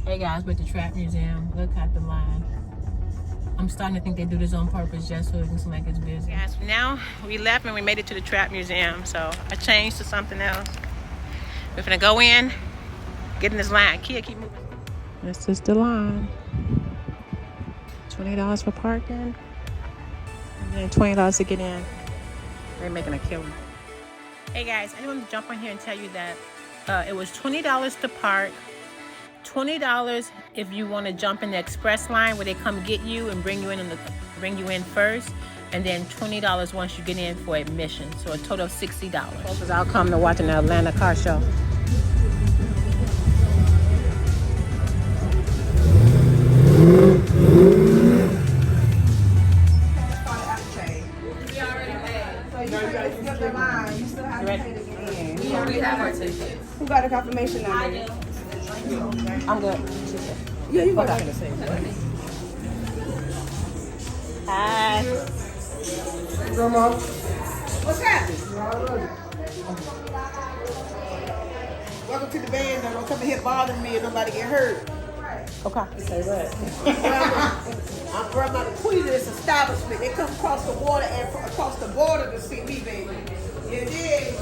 Hey guys, we're at the Trap Museum. Look at the line. I'm starting to think they do this on purpose just so it can seem like it's busy. Guys, now we left and we made it to the Trap Museum. So I changed to something else. We're gonna go in, get in this line. Kia, keep moving. This is the line. $20 for parking, and then $20 to get in. They're making a killing. Hey guys, I want to jump on here and tell you that it was $20 to park, $20 if you want to jump in the express line where they come get you and bring you in first, and then $20 once you get in for admission. So a total of $60. Because I'll come to watching the Atlanta car show. Who got a confirmation number? I'm good. Yeah, you got it. Hi. Grandma. What's happening? Welcome to the band. Don't come in here bothering me and nobody get hurt. Okay. Say what? I'm from the queen of this establishment. They come across the water and across the border to see me, baby. You did.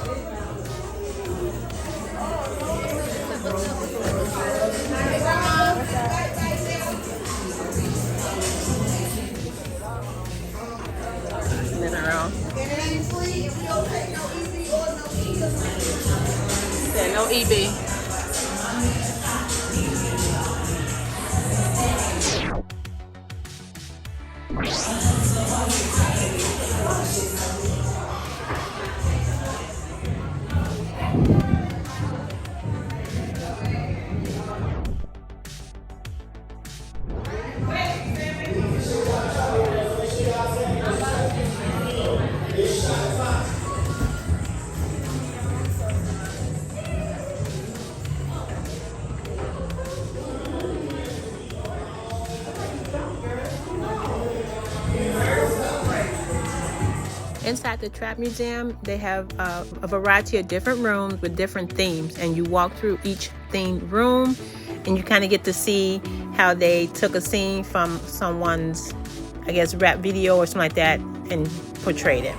Living around. And it ain't free if we don't take no EB or no EB. Yeah, no EB. Inside the Trap Museum, they have a variety of different rooms with different themes, and you walk through each themed room and you kind of get to see how they took a scene from someone's, I guess, rap video or something like that and portrayed it.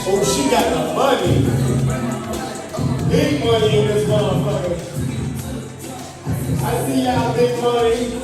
Oh, she got the money. Big money in this motherfucker. I see y'all, big money.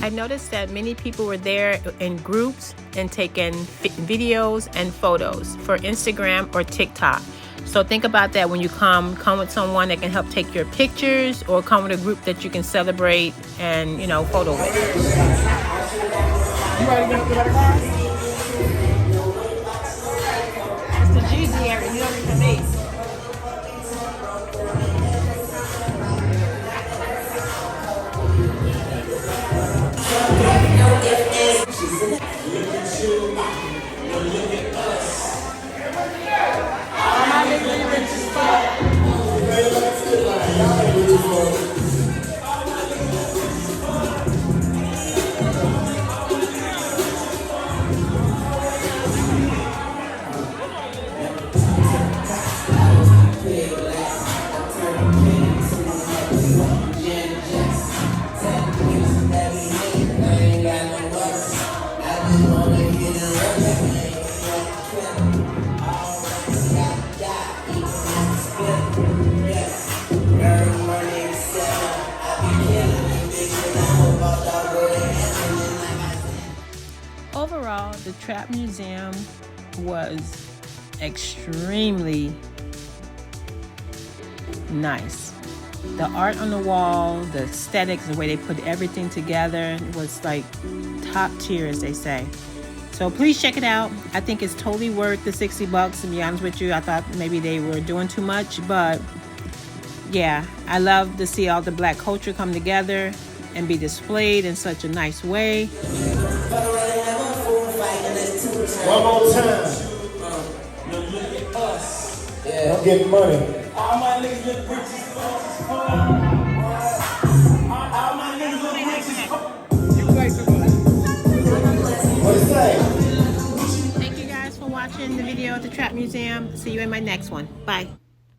I noticed that many people were there in groups and taking videos and photos for Instagram or TikTok. So think about that when you come with someone that can help take your pictures, or come with a group that you can celebrate and, photo with. You ready to get the car? It's the Jeezy area, you don't need to me. y'all, the Trap Museum was extremely nice. The art on the wall, the aesthetics, the way they put everything together was like top tier, as they say. So please check it out. I think it's totally worth the $60, to be honest with you. I thought maybe they were doing too much, but yeah, I love to see all the black culture come together and be displayed in such a nice way. One more time. Look at us. Yeah. I'm getting money. All my niggas look rich as fuck. All my niggas look rich as fuck. What do you say? Thank you guys for watching the video at the Trap Museum. See you in my next one. Bye.